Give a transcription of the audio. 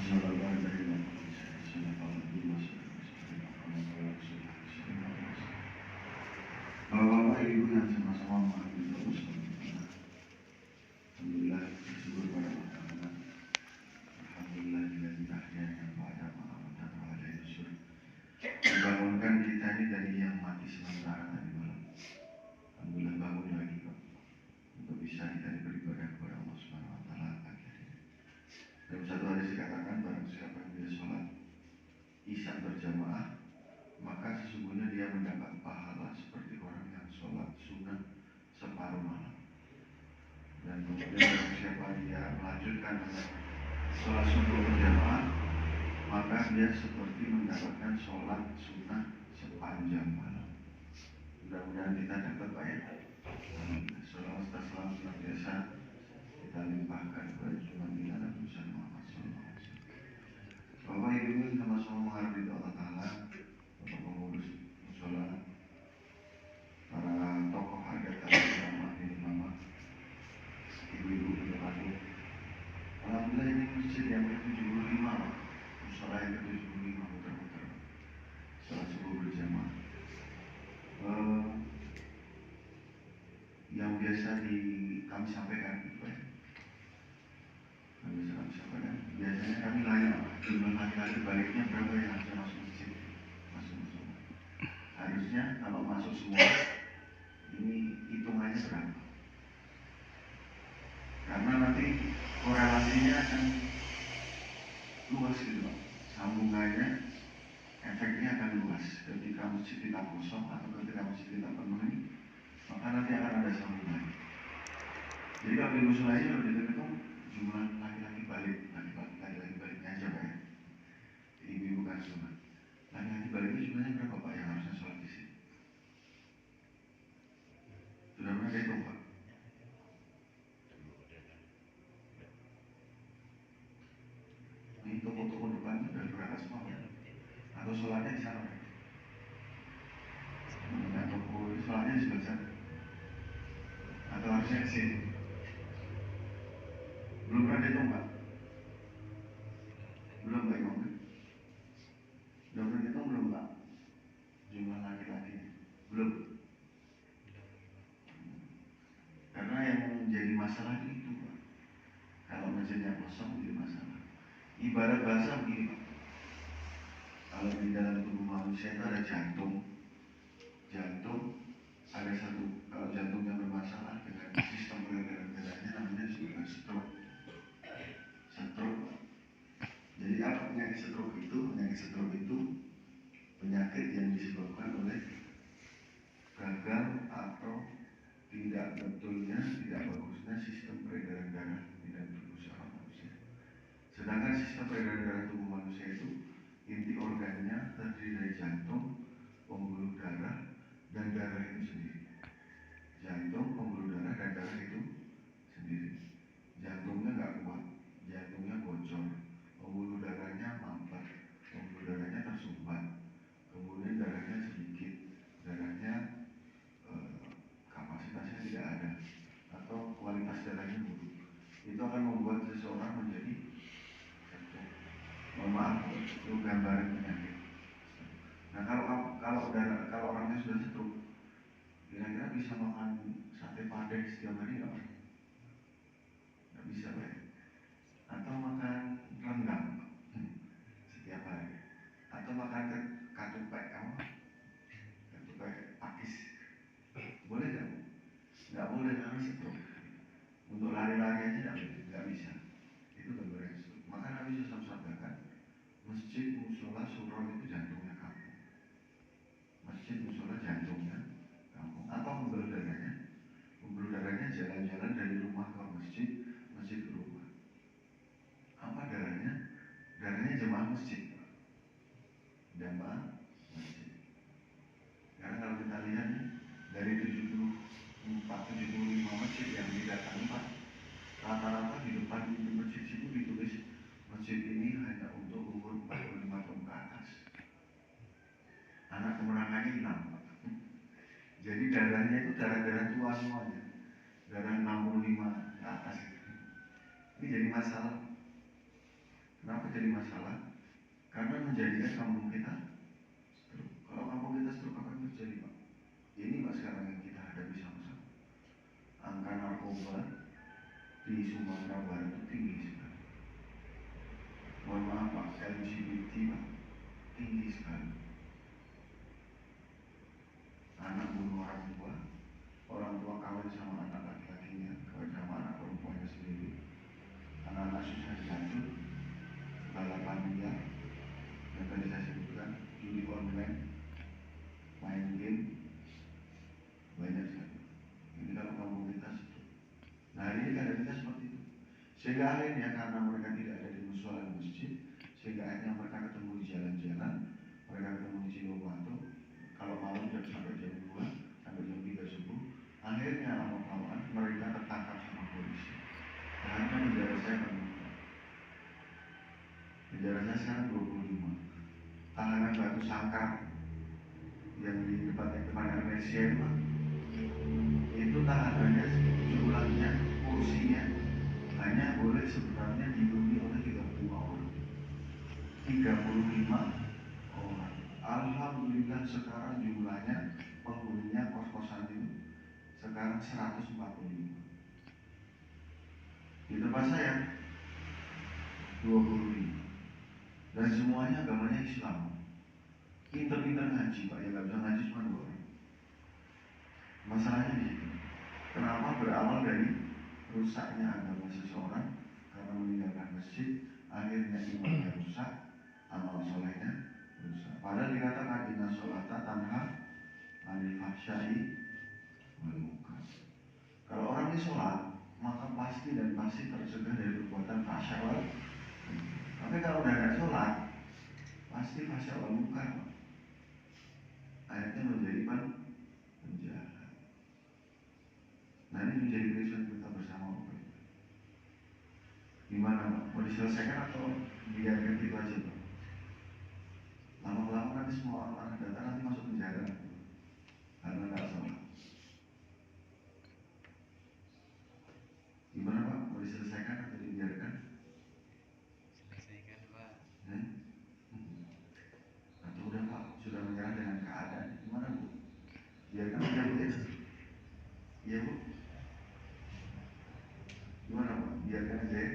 Bapak-bapak ibu yang sama-sama mengambil doa bersama. Alhamdulillah bersyukur pada Allah. Alhamdulillah bila ahyana pada ma'amatan wa ala yusur. Membangunkan kita ini dari yang mati sementara tadi malam. Alhamdulillah bangun lagi Pak, untuk bisa kita beribadah kepada Allah Subhanahu wa taala pagi hari ini. Dalam satu hadis dikatakan barang siapa yang dia sholat Isya berjamaah, maka sesungguhnya dia mendapat pahala seperti orang yang sholat sunnah separuh malam. Dan kemudian barang siapa dia melanjutkan sholat subuh berjamaah, maka dia seperti mendapatkan sholat sunnah sepanjang malam. Mudah-mudahan kita dapat Pak ya. Sholawat tasawuf yang biasa kita limpahkan kepada Junjungan Nabi Muhammad SAW. Bapak Ibu sama-sama menghargai Allah Ta'ala, Bapak pengurus musola, para tokoh adat agama di Mama, ibu-ibu penyuluh. Alhamdulillah ini masjid yang ke-75, musola yang ke-75 muter-muter sholat subuh berjamaah. Yang biasa kami sampaikan, biasanya kami layak jumlah laki-laki baliknya berapa yang harusnya masuk masjid, masuk musola. Harusnya kalau masuk semua ini hitungannya berapa? Karena nanti korelasinya akan luas gitu Pak. Sambungannya, efeknya akan luas. Ketika masjid kita kosong atau ketika masjid kita penuh, maka nanti akan ada sambungan. Jadi kalau di musola ini kalau dihitung jumlah laki-laki baliknya aja Pak ya. Ibu-ibu kan semua. Laki-laki baliknya jumlahnya berapa Pak yang harusnya sholat di sini? Sudah pernah dihitung Pak? Ini toko-toko depan sudah berangkat semua Pak? Atau sholatnya di sana Pak? Nah, toko sholatnya di sebelah sana? Atau harusnya di sini? Belum pernah dihitung Pak? Belum Pak Imam? Belum pernah dihitung belum Pak? Jumlah laki-laki belum. Karena yang menjadi masalah itu Pak, kalau masjidnya kosong jadi masalah. Ibarat bahasa begini Pak, kalau di dalam tubuh manusia itu ada jantung ada satu, kalau jantungnya bermasalah dengan sistem peredaran darahnya namanya sebagai stroke. Jadi apa penyakit stroke itu? Penyakit stroke itu penyakit yang disebabkan oleh gagal atau tidak bagusnya sistem peredaran darah di dalam tubuh seorang manusia. Sedangkan sistem peredaran darah tubuh manusia itu inti organnya terdiri dari jantung, pembuluh darah, dan darah itu sendiri. Jantung, pembuluh darah, dan darah itu sendiri. Jantungnya nggak kuat, jantungnya bocor, pembuluh darahnya mampet, pembuluh darahnya tersumbat, kemudian darahnya sedikit, darahnya kapasitasnya tidak ada, atau kualitas darahnya buruk. Itu akan membuat seseorang menjadi mohon maaf, itu gambaran penyakit. Nah kalau orangnya sudah stroke, kira-kira bisa makan sate padang setiap hari nggak? Nggak bisa Pak. Atau makan rendang setiap hari, atau makan ketupek pakis, boleh nggak? Nggak boleh karena stroke. Untuk lari-lari aja nggak bisa. Itu gambaran stroke. Maka Nabi SAW sampaikan, masjid musola surau itu jantungnya kampung. Masjid musola jantungnya kampung. Apa pembuluh darahnya? Pembuluh darahnya jalan-jalan dari rumah ke masjid, masjid ke rumah. Apa darahnya? Darahnya jemaah masjid. Jemaah masjid. Karena kalau kita lihat dari 75 masjid yang didatangi Pak, rata-rata di depan pintu masjid itu ditulis masjid ini hanya untuk umur 45 tahun ke atas. Anak kemerangannya hilang Pak. Jadi darahnya itu darah-darah tua semuanya, darah 65 ke atas. Ini jadi masalah Kenapa jadi masalah? Karena menjadikan kampung kita stroke. Kalau kampung kita stroke apa yang terjadi, Pak? Ini Pak sekarang yang kita hadapi sama-sama. Angka narkoba di Sumatera Barat itu tinggi sekali. Mohon maaf Pak, LGBT Pak, tinggi sekali. Anak bunuh orang tua kawin sama anak laki-lakinya, kawin sama anak perempuannya sendiri. Anak-anak susah diatur, balapan liar, yang tadi saya sebutkan, judi online, main game, banyak sekali. Ini kalau kampung kita itu. Nah hari ini keadaan kita seperti itu. Sehingga akhirnya karena mereka tidak ada di musola dan masjid, sehingga akhirnya mereka ketemu di jalan-jalan, mereka ketemu di Cilowato. Kalau malam sampai jam 2, sampai jam 3 subuh, akhirnya lama-lamaan mereka tertangkap sama polisi. Karena penjara saya penuh. Penjara saya sekarang 25. Tahanan Batu Sangkar yang di depan Malaysia itu tahanannya jumlahnya, kursinya hanya boleh sebenarnya dihuni oleh 35 orang. 35 orang. Alhamdulillah sekarang jumlahnya penghuninya kos-kosan itu sekarang 145. Di tempat saya 25. Dan semuanya agamanya Islam. Pinter-pinter ngaji Pak, ya nggak bisa ngaji cuma 2 orang. Masalahnya di situ. Kenapa? Berawal dari rusaknya agama seseorang karena meninggalkan masjid, akhirnya imannya rusak, amal solehnya rusak. Padahal dikatakan inna sholata tanha anil fahsyai wal munkar. Kalau orang ini sholat, maka pasti dan pasti tercegah dari perbuatan fahsya wal munkar. Tapi kalau udah nggak sholat, pasti fahsya wal munkar. Akhirnya menjadi penjahat. Nah ini menjadi tulisan kita bersama Pak. Gimana Pak? Mau diselesaikan atau biarkan gitu aja Pak? Lama-lama nanti semua orang datang nanti masuk penjara karena nggak sholat. Gimana Pak? Mau diselesaikan atau dibiarkan? Selesaikan Pak. Atau udah Pak, sudah menyerah dengan keadaan. Gimana Bu? Biarkan aja Bu ya? Iya Bu? Gimana Pak? Biarkan aja ya?